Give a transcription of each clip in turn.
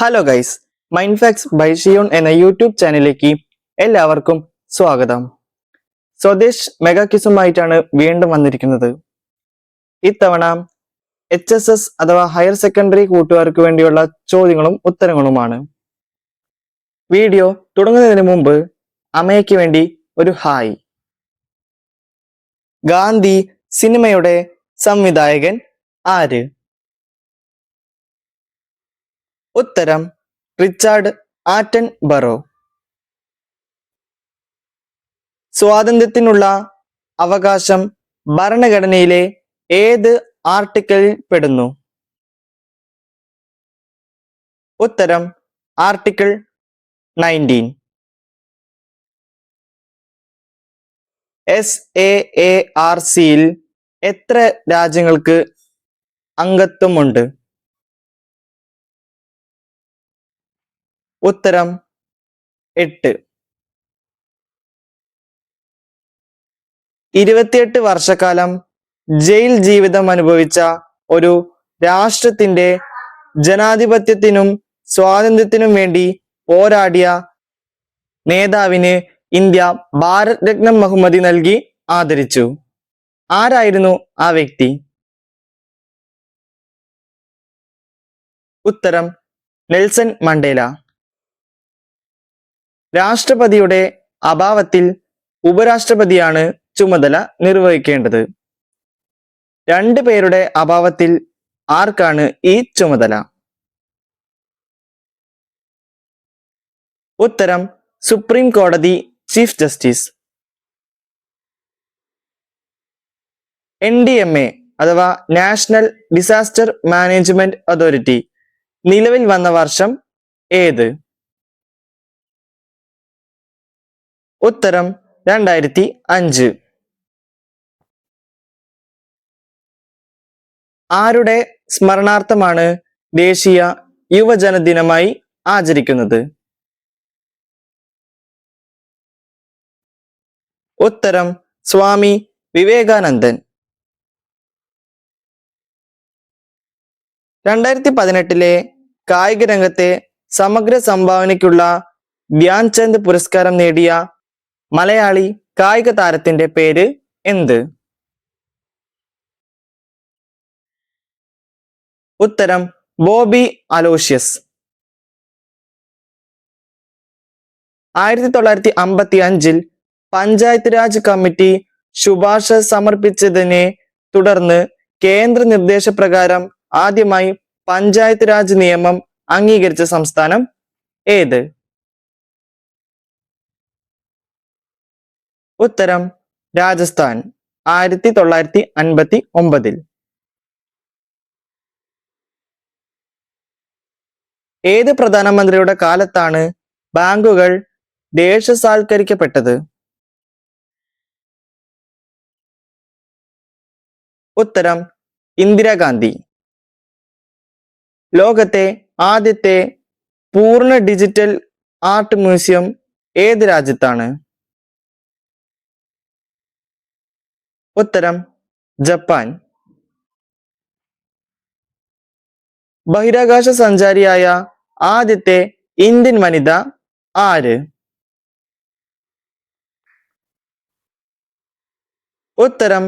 Hello guys, mind facts by ഷിയോൺ എന്ന YouTube ചാനലിലേക്ക് എല്ലാവർക്കും സ്വാഗതം. സ്വദേശ് മെഗാ ക്വിസുമായിട്ടാണ് വീണ്ടും വന്നിരിക്കുന്നത്. ഇത്തവണ HSS അഥവാ ഹയർ സെക്കൻഡറി കൂട്ടുകാർക്ക് വേണ്ടിയുള്ള ചോദ്യങ്ങളും ഉത്തരങ്ങളുമാണ്. വീഡിയോ തുടങ്ങുന്നതിന് മുമ്പ് അമ്മയ്ക്ക് വേണ്ടി ഒരു ഹായ്. ഗാന്ധി സിനിമയുടെ സംവിധായകൻ ആര്? ഉത്തരം റിച്ചാർഡ് ആറ്റൻ ബറോ. സ്വാതന്ത്ര്യത്തിനുള്ള അവകാശം ഭരണഘടനയിലെ ഏത് ആർട്ടിക്കിളിൽ പെടുന്നു? ഉത്തരം ആർട്ടിക്കിൾ 19. SAARCയിൽ എത്ര രാജ്യങ്ങൾക്ക് അംഗത്വമുണ്ട്? ഉത്തരം 8. 28 വർഷക്കാലം ജയിൽ ജീവിതം അനുഭവിച്ച ഒരു രാഷ്ട്രത്തിന്റെ ജനാധിപത്യത്തിനും സ്വാതന്ത്ര്യത്തിനും വേണ്ടി പോരാടിയ നേതാവിന് ഇന്ത്യ ഭാരത് രത്ന ബഹുമതി നൽകി ആദരിച്ചു. ആരായിരുന്നു ആ വ്യക്തി? ഉത്തരം നെൽസൺ മണ്ടേല. രാഷ്ട്രപതിയുടെ അഭാവത്തിൽ ഉപരാഷ്ട്രപതിയാണ് ചുമതല നിർവഹിക്കേണ്ടത്. 2 പേരുടെ അഭാവത്തിൽ ആർക്കാണ് ഈ ചുമതല? ഉത്തരം സുപ്രീം കോടതി ചീഫ് ജസ്റ്റിസ്. NDMA അഥവാ നാഷണൽ ഡിസാസ്റ്റർ മാനേജ്മെന്റ് അതോറിറ്റി നിലവിൽ വന്ന വർഷം ഏത്? ഉത്തരം 2005. ആരുടെ സ്മരണാർത്ഥമാണ് ദേശീയ യുവജന ദിനമായി ആചരിക്കുന്നത്? ഉത്തരം സ്വാമി വിവേകാനന്ദൻ. 2018 കായിക രംഗത്തെ സമഗ്ര സംഭാവനയ്ക്കുള്ള ധ്യാൻ ചന്ദ് പുരസ്കാരം നേടിയ മലയാളി കായിക താരത്തിന്റെ പേര് എന്ത്? ഉത്തരം ബോബി അലോഷ്യസ്. 1955 പഞ്ചായത്ത് രാജ് കമ്മിറ്റി ശുപാർശ സമർപ്പിച്ചതിനെ തുടർന്ന് കേന്ദ്ര നിർദ്ദേശപ്രകാരം ആദ്യമായി പഞ്ചായത്ത് രാജ് നിയമം അംഗീകരിച്ച സംസ്ഥാനം ഏത്? ഉത്തരം രാജസ്ഥാൻ. 1959. ഏത് പ്രധാനമന്ത്രിയുടെ കാലത്താണ് ബാങ്കുകൾ ദേശസാൽക്കരിക്കപ്പെട്ടത്? ഉത്തരം ഇന്ദിരാഗാന്ധി. ലോകത്തെ ആദ്യത്തെ പൂർണ്ണ ഡിജിറ്റൽ ആർട്ട് മ്യൂസിയം ഏത് രാജ്യത്താണ്? ഉത്തരം ജപ്പാൻ. ബഹിരാകാശ സഞ്ചാരിയായ ആദ്യത്തെ ഇന്ത്യൻ വനിത ആര്? ഉത്തരം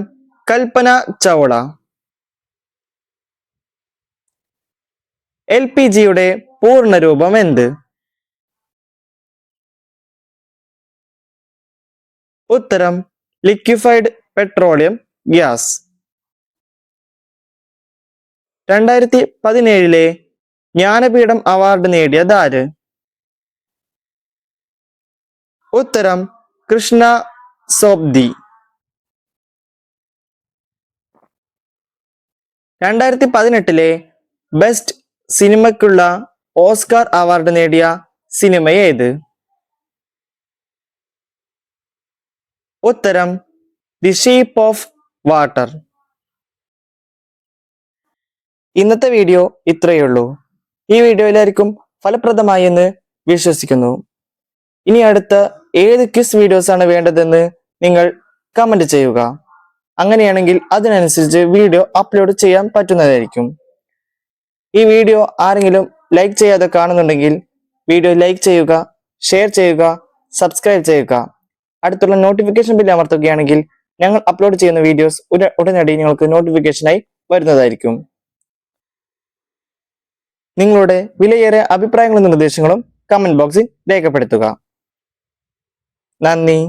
കൽപ്പന ചൗള. LPGയുടെ പൂർണ്ണ രൂപം എന്ത്? ഉത്തരം liquefied petroleum gas. 2017 Jnanpith award നേടിയത് ആര്? ഉത്തരം കൃഷ്ണ സോബ്തി. 2018 ബെസ്റ്റ് സിനിമയ്ക്കുള്ള ഓസ്കാർ അവാർഡ് നേടിയ സിനിമ ഏത്? ഉത്തരം ദി ഷേപ്പ് ഓഫ് വാട്ടർ. ഇന്നത്തെ വീഡിയോ ഇത്രയേ ഉള്ളൂ. ഈ വീഡിയോ എല്ലാവർക്കും ഫലപ്രദമായി എന്ന് വിശ്വസിക്കുന്നു. ഇനി അടുത്ത ഏത് ക്വിസ് വീഡിയോസ് ആണ് വേണ്ടതെന്ന് നിങ്ങൾ കമന്റ് ചെയ്യുക. അങ്ങനെയാണെങ്കിൽ അതിനനുസരിച്ച് വീഡിയോ അപ്ലോഡ് ചെയ്യാൻ പറ്റുന്നതായിരിക്കും. ഈ വീഡിയോ ആരെങ്കിലും ലൈക്ക് ചെയ്യാതെ കാണുന്നുണ്ടെങ്കിൽ വീഡിയോ ലൈക്ക് ചെയ്യുക, ഷെയർ ചെയ്യുക, സബ്സ്ക്രൈബ് ചെയ്യുക. അടുത്തുള്ള നോട്ടിഫിക്കേഷൻ ബില്ല് അമർത്തുകയാണെങ്കിൽ ഞങ്ങൾ അപ്ലോഡ് ചെയ്യുന്ന വീഡിയോസ് ഉടനടി നിങ്ങൾക്ക് നോട്ടിഫിക്കേഷനായി വരുന്നതായിരിക്കും. നിങ്ങളുടെ വിലയേറിയ അഭിപ്രായങ്ങളും നിർദ്ദേശങ്ങളും കമന്റ് ബോക്സിൽ രേഖപ്പെടുത്തുക. നന്ദി.